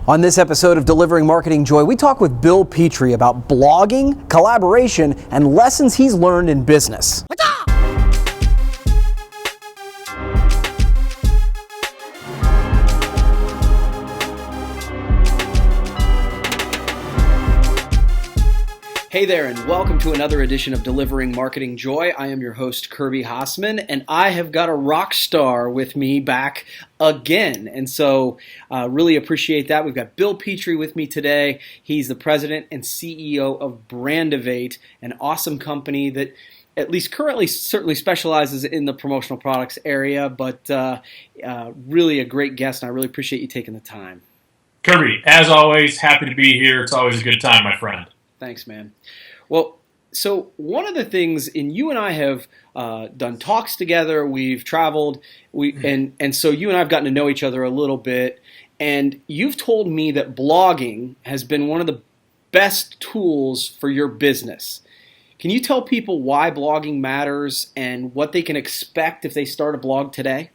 On this episode of Delivering Marketing Joy, we talk with Bill Petrie about blogging, collaboration, and lessons he's learned in business. Hey there, and welcome to another edition of Delivering Marketing Joy. I am your host, Kirby Hasseman, and I have got a rock star with me back again. And so really appreciate that. We've got Bill Petrie with me today. He's the president and CEO of Brandivate, an awesome company that at least currently certainly specializes in the promotional products area, but really a great guest, and I really appreciate you taking the time. Kirby, as always, happy to be here. It's always a good time, my friend. Thanks, man. Well, so one of the things, and you and I have done talks together, we've traveled, and so you and I have gotten to know each other a little bit, and you've told me that blogging has been one of the best tools for your business. Can you tell people why blogging matters and what they can expect if they start a blog today?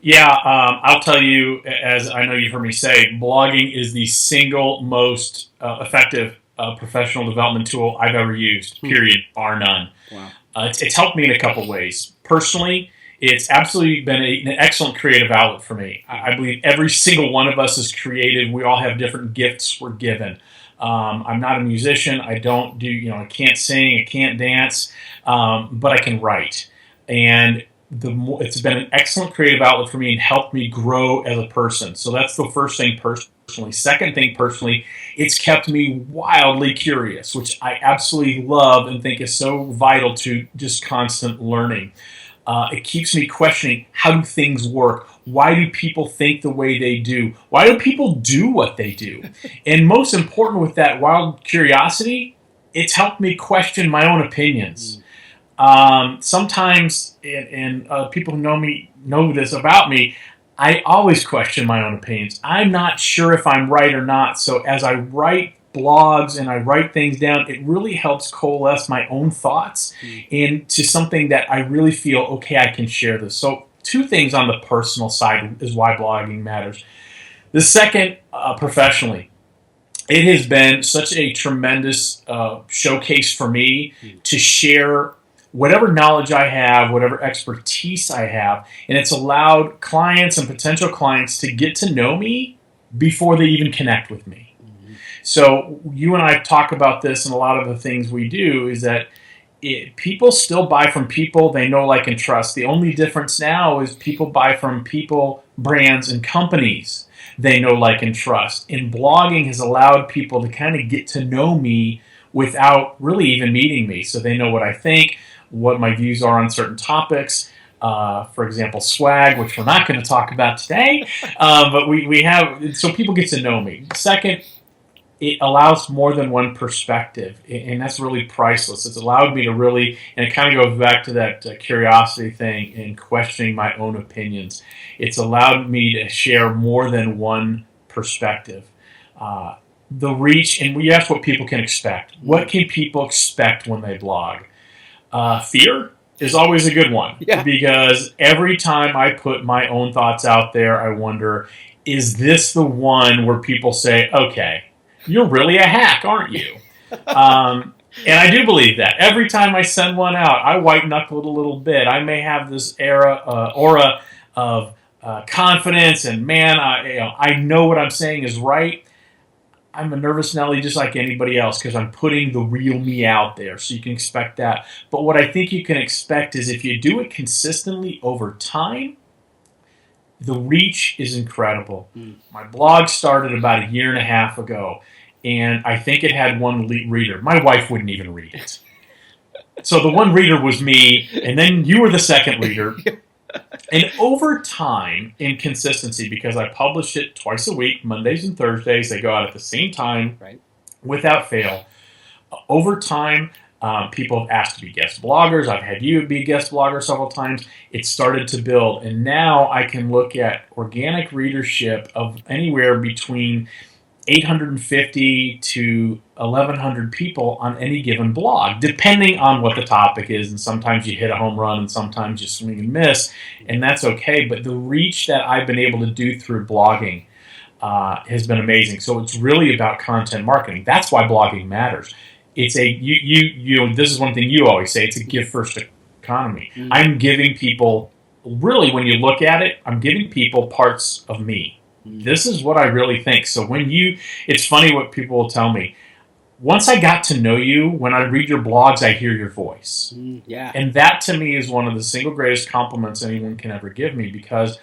Yeah, I'll tell you, as I know you've heard me say, blogging is the single most effective professional development tool I've ever used, period, bar none. Wow. It's helped me in a couple ways. Personally, it's absolutely been an excellent creative outlet for me. I believe every single one of us is creative. We all have different gifts we're given. I'm not a musician. I don't do, I can't sing, I can't dance, but I can write. And it's been an excellent creative outlet for me and helped me grow as a person. So that's the first thing personally. Second thing personally, it's kept me wildly curious, which I absolutely love and think is so vital to just constant learning. It keeps me questioning, how do things work? Why do people think the way they do? Why do people do what they do? And most important with that wild curiosity, it's helped me question my own opinions. Sometimes, and people who know this about me, I always question my own opinions. I'm not sure if I'm right or not. So as I write blogs and I write things down, it really helps coalesce my own thoughts into something that I really feel, okay, I can share this. So two things on the personal side is why blogging matters. The second, professionally, it has been such a tremendous showcase for me to share whatever knowledge I have, whatever expertise I have, and it's allowed clients and potential clients to get to know me before they even connect with me. Mm-hmm. So you and I talk about this, and a lot of the things we do is that people still buy from people they know, like, and trust. The only difference now is people buy from people, brands, and companies they know, like, and trust. And blogging has allowed people to kind of get to know me without really even meeting me. So they know what I think, what my views are on certain topics. For example, swag, which we're not going to talk about today, but we have, so people get to know me. Second, it allows more than one perspective, and that's really priceless. It's allowed me to really, and it kind of goes back to that curiosity thing and questioning my own opinions. It's allowed me to share more than one perspective. The reach, and we ask what people can expect. What can people expect when they blog? Fear is always a good one, because every time I put my own thoughts out there, I wonder, is this the one where people say, okay, you're really a hack, aren't you? And I do believe that. Every time I send one out, I white-knuckle it a little bit. I may have this aura of confidence, and man, I know what I'm saying is right. I'm a nervous Nelly just like anybody else because I'm putting the real me out there, so you can expect that. But what I think you can expect is if you do it consistently over time, the reach is incredible. My blog started about 1.5 years ago, and I think it had one reader. My wife wouldn't even read it. So the one reader was me, and then you were the second reader. And over time, in consistency, because I publish it twice a week, Mondays and Thursdays, they go out at the same time, right, without fail. Over time, people have asked to be guest bloggers. I've had you be a guest blogger several times. It started to build, and now I can look at organic readership of anywhere between 850 to 1,100 people on any given blog, depending on what the topic is. And sometimes you hit a home run and sometimes you swing and miss, and that's okay. But the reach that I've been able to do through blogging has been amazing. So it's really about content marketing. That's why blogging matters. It's this is one thing you always say. It's a give first economy. Mm. I'm giving people, really, when you look at it, I'm giving people parts of me. This is what I really think. So it's funny what people will tell me. Once I got to know you, when I read your blogs, I hear your voice. Yeah. And that to me is one of the single greatest compliments anyone can ever give me, because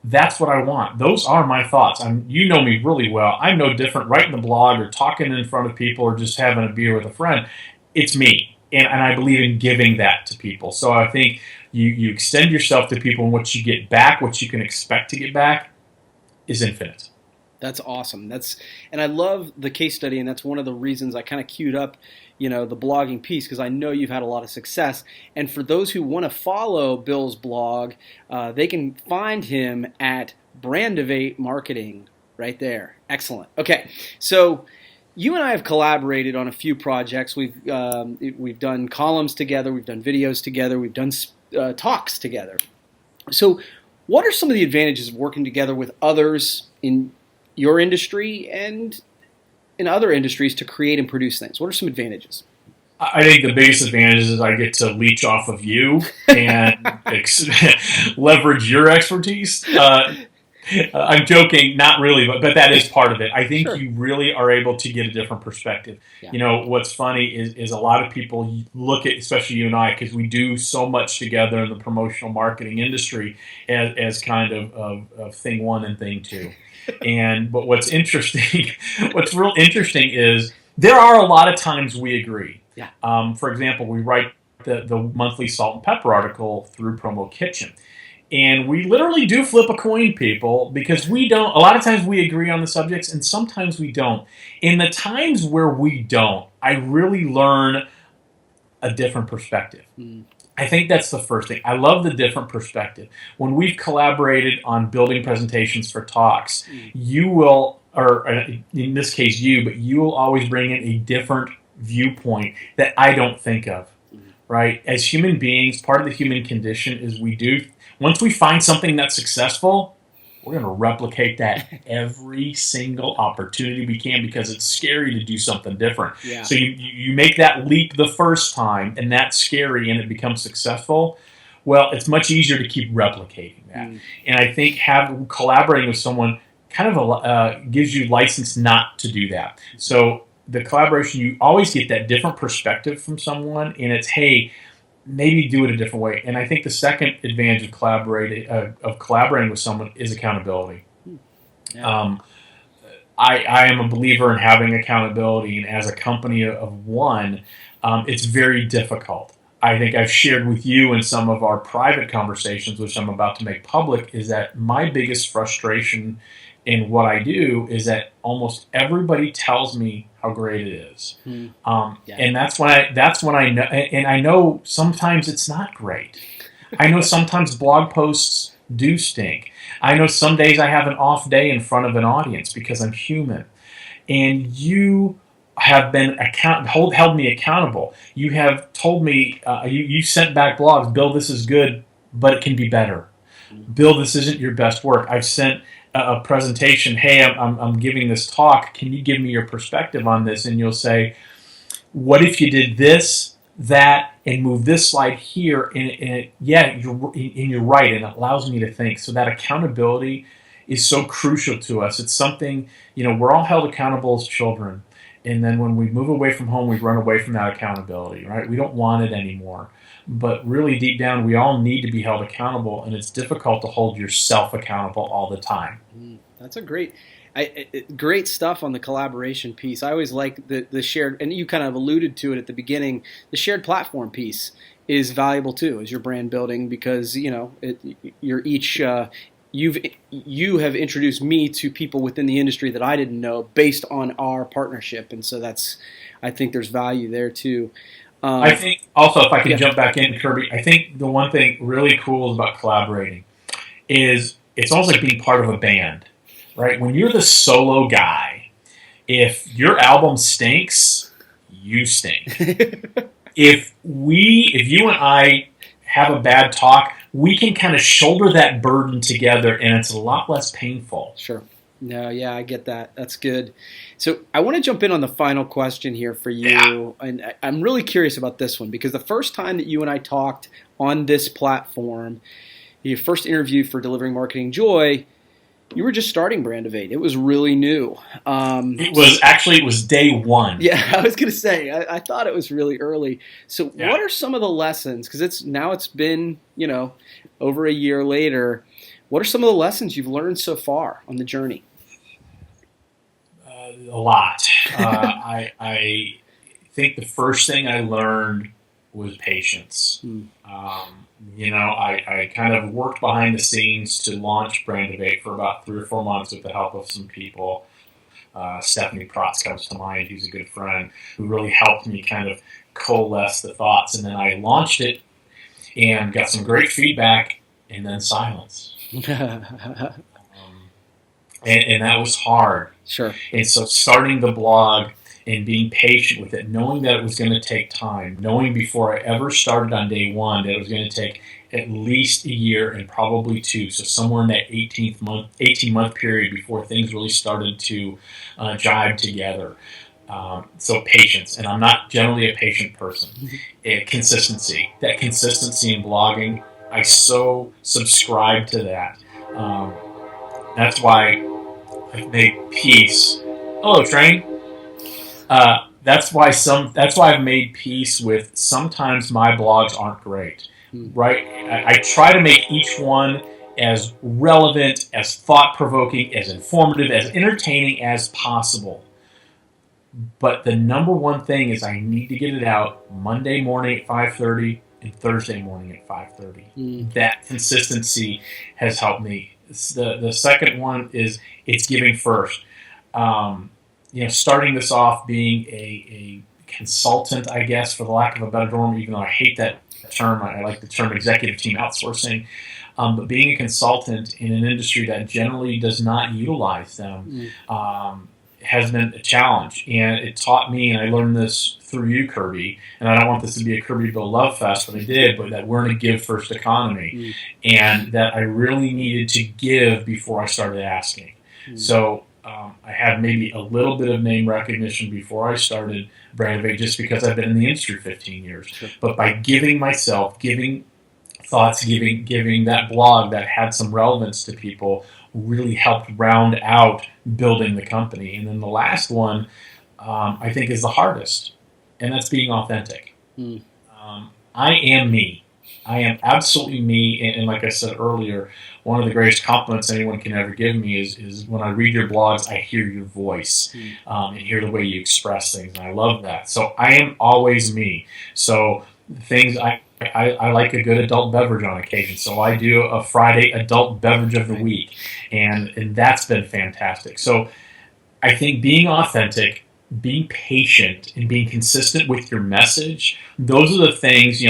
that's what I want. Those are my thoughts. You know me really well. I'm no different writing the blog or talking in front of people or just having a beer with a friend. It's me. And I believe in giving that to people. So I think you extend yourself to people, and what you get back, what you can expect to get back, is infinite. That's awesome. And I love the case study, and that's one of the reasons I kind of queued up, the blogging piece, because I know you've had a lot of success. And for those who want to follow Bill's blog, they can find him at Brandivate Marketing right there. Excellent. Okay, so you and I have collaborated on a few projects. We've done columns together, we've done videos together, we've done talks together. So what are some of the advantages of working together with others in your industry and in other industries to create and produce things? What are some advantages? I think the biggest advantage is I get to leech off of you and leverage your expertise. I'm joking, not really, but that is part of it. I think you really are able to get a different perspective. Yeah. What's funny is a lot of people look at, especially you and I, because we do so much together in the promotional marketing industry, as kind of thing one and thing two. But what's real interesting is there are a lot of times we agree. Yeah. For example, we write the monthly salt and pepper article through Promo Kitchen. And we literally do flip a coin, people, because a lot of times we agree on the subjects and sometimes we don't. In the times where we don't, I really learn a different perspective. I think that's the first thing. I love the different perspective. When we've collaborated on building presentations for talks, you will, or in this case but you will always bring in a different viewpoint that I don't think of, right? As human beings, part of the human condition is once we find something that's successful, we're going to replicate that every single opportunity we can, because it's scary to do something different. Yeah. So you make that leap the first time, and that's scary, and it becomes successful. Well, it's much easier to keep replicating that. And I think collaborating with someone kind of gives you license not to do that. So the collaboration, you always get that different perspective from someone, and it's, hey, maybe do it a different way. And I think the second advantage of collaborating with someone is accountability. Yeah. I am a believer in having accountability, and as a company of one, it's very difficult. I think I've shared with you in some of our private conversations, which I'm about to make public, is that my biggest frustration in what I do is that almost everybody tells me how great it is. And that's when I know, and I know sometimes it's not great. I know sometimes blog posts do stink. I know some days I have an off day in front of an audience because I'm human. And you have been held me accountable. You have told me, you sent back blogs, Bill, this is good, but it can be better. Bill, this isn't your best work. I've sent a presentation, hey, I'm giving this talk, can you give me your perspective on this? And you'll say, what if you did this, that, and move this slide here? And you're right, and it allows me to think. So that accountability is so crucial to us. It's something, we're all held accountable as children. And then when we move away from home, we run away from that accountability, right? We don't want it anymore. But really deep down, we all need to be held accountable, and it's difficult to hold yourself accountable all the time. That's a great stuff on the collaboration piece. I always like the shared, and you kind of alluded to it at the beginning, the shared platform piece is valuable too as your brand building, because you're each you have introduced me to people within the industry that I didn't know based on our partnership, and so I think there's value there too. I think also, if I can jump back in, Kirby, I think the one thing really cool about collaborating is it's almost like being part of a band, right? When you're the solo guy, if your album stinks, you stink. If you and I have a bad talk, we can kind of shoulder that burden together, and it's a lot less painful. Sure. No, yeah, I get that. That's good. So I want to jump in on the final question here for you. Yeah. And I'm really curious about this one because the first time that you and I talked on this platform, your first interview for Delivering Marketing Joy, you were just starting Brand of Eight. It was really new. It was day one. Yeah, I was going to say, I thought it was really early. So Yeah. what are some of the lessons? Because it's been, over a year later. What are some of the lessons you've learned so far on the journey? A lot. I think the first thing I learned was patience. I kind of worked behind the scenes to launch Brand of Eight for about 3 or 4 months with the help of some people. Stephanie Protz comes to mind, who's a good friend, who really helped me kind of coalesce the thoughts. And then I launched it and got some great feedback and then silence. And that was hard. Sure. And so starting the blog and being patient with it, knowing that it was going to take time, knowing before I ever started on day one that it was going to take at least a year and probably 2. So somewhere in that 18-month period before things really started to jive together. So patience, and I'm not generally a patient person. Consistency. That consistency in blogging, I so subscribe to that. That's why I've made peace. Hello, train. That's why I've made peace with sometimes my blogs aren't great, right? I try to make each one as relevant, as thought-provoking, as informative, as entertaining as possible. But the number one thing is I need to get it out Monday morning at 5:30 and Thursday morning at 5:30. That consistency has helped me. The second one is it's giving first. Starting this off being a consultant, I guess, for the lack of a better term, even though I hate that term, I like the term executive team outsourcing. But being a consultant in an industry that generally does not utilize them has been a challenge. And it taught me, and I learned this through you, Kirby, and I don't want this to be a Kirbyville love fest, but I did, but that we're in a give first economy. And that I really needed to give before I started asking. So I had maybe a little bit of name recognition before I started Brand of Eight just because I've been in the industry 15 years. Sure. But by giving myself, giving thoughts, giving that blog that had some relevance to people really helped round out building the company. And then the last one, I think, is the hardest, and that's being authentic. I am me. I am absolutely me, and like I said earlier, one of the greatest compliments anyone can ever give me is when I read your blogs, I hear your voice and hear the way you express things, and I love that. So I am always me. So things I like a good adult beverage on occasion, so I do a Friday adult beverage of the week, and that's been fantastic. So I think being authentic, being patient, and being consistent with your message, those are the things,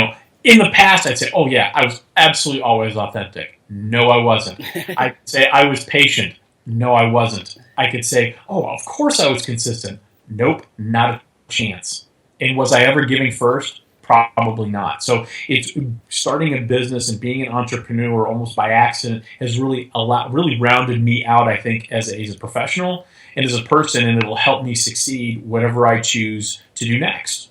in the past, I'd say, oh yeah, I was absolutely always authentic. No, I wasn't. I'd say I was patient. No, I wasn't. I could say, oh, of course I was consistent. Nope, not a chance. And was I ever giving first? Probably not. So it's starting a business and being an entrepreneur almost by accident has really rounded me out, I think, as a professional and as a person, and it'll help me succeed whatever I choose to do next.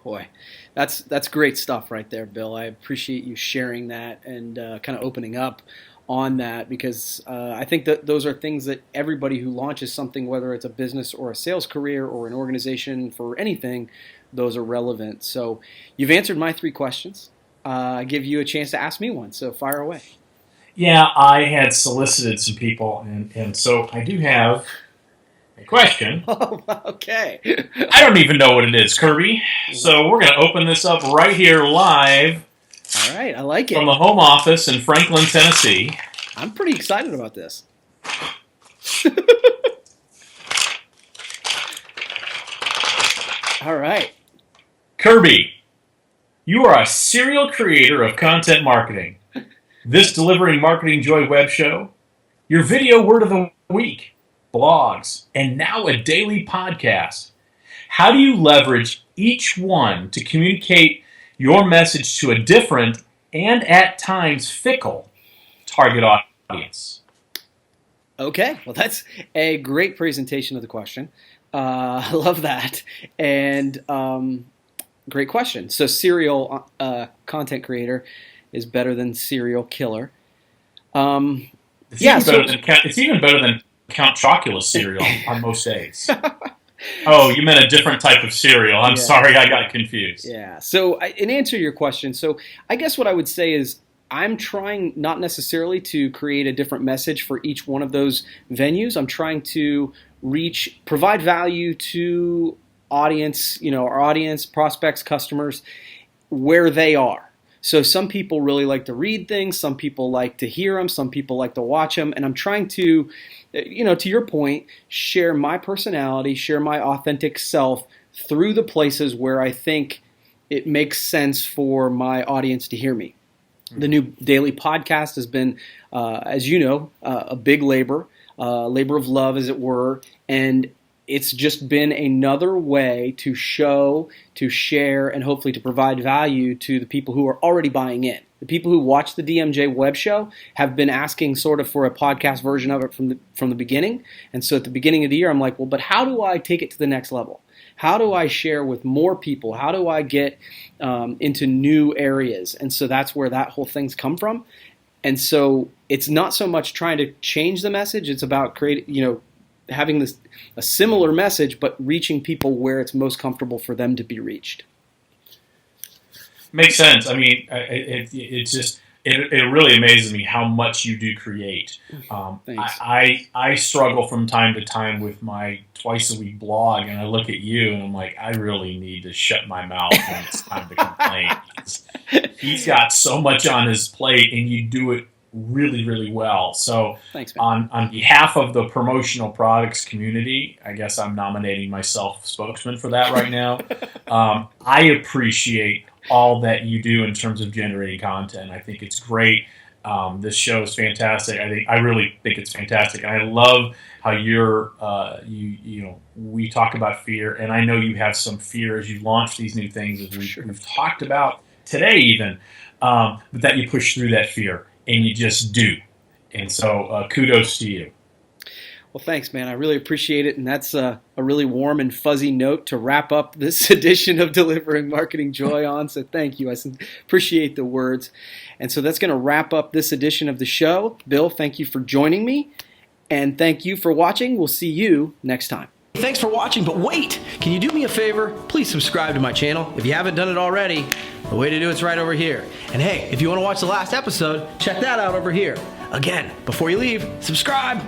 Boy. That's great stuff right there, Bill. I appreciate you sharing that and kind of opening up on that because I think that those are things that everybody who launches something, whether it's a business or a sales career or an organization for anything, those are relevant. So you've answered my 3 questions. I give you a chance to ask me one, so fire away. Yeah, I had solicited some people, and so I do have a question. Oh, okay. I don't even know what it is, Kirby. So we're going to open this up right here live. All right, I like it. From the home office in Franklin, Tennessee. I'm pretty excited about this. All right. Kirby, you are a serial creator of content marketing. This Delivering Marketing Joy web show, your video word of the week, blogs, and now a daily podcast. How do you leverage each one to communicate your message to a different and at times fickle target audience? Okay, well, that's a great presentation of the question. I love that. And great question. So, serial content creator is better than serial killer. Um, It's yeah, even so better than it's even better than Count Chocula's cereal on most days. Oh, you meant a different type of cereal. I'm yeah, sorry, I got confused. yeah. So, in answer to your question, so I guess what I would say is I'm trying not necessarily to create a different message for each one of those venues. I'm trying to provide value to audience, our audience, prospects, customers, where they are. So some people really like to read things, some people like to hear them, some people like to watch them, and I'm trying to, to your point, share my personality, share my authentic self through the places where I think it makes sense for my audience to hear me. The new daily podcast has been, as you know, a big labor of love, as it were, and it's just been another way to show, to share, and hopefully to provide value to the people who are already buying in. The people who watch the DMJ web show have been asking sort of for a podcast version of it from the beginning. And so at the beginning of the year, I'm like, well, but how do I take it to the next level? How do I share with more people? How do I get into new areas? And so that's where that whole thing's come from. And so it's not so much trying to change the message. It's about having a similar message, but reaching people where it's most comfortable for them to be reached. Makes sense. I mean, it's just it really amazes me how much you do create. Thanks. I struggle from time to time with my twice a week blog, and I look at you and I'm like, I really need to shut my mouth when it's time to complain. He's got so much on his plate, and you do it really, really well. So Thanks, man. on behalf of the promotional products community, I guess I'm nominating myself spokesman for that right now. I appreciate all that you do in terms of generating content. I think it's great. This show is fantastic. I really think it's fantastic. And I love how we talk about fear, and I know you have some fear as you launch these new things, as we've talked about today even, but that you push through that fear. And you just do. And so kudos to you. Well, thanks, man. I really appreciate it. And that's a really warm and fuzzy note to wrap up this edition of Delivering Marketing Joy on. So thank you. I appreciate the words. And so that's going to wrap up this edition of the show. Bill, thank you for joining me. And thank you for watching. We'll see you next time. Thanks for watching, but wait! Can you do me a favor? Please subscribe to my channel. If you haven't done it already, the way to do it's right over here. And hey, if you want to watch the last episode, check that out over here. Again, before you leave, subscribe!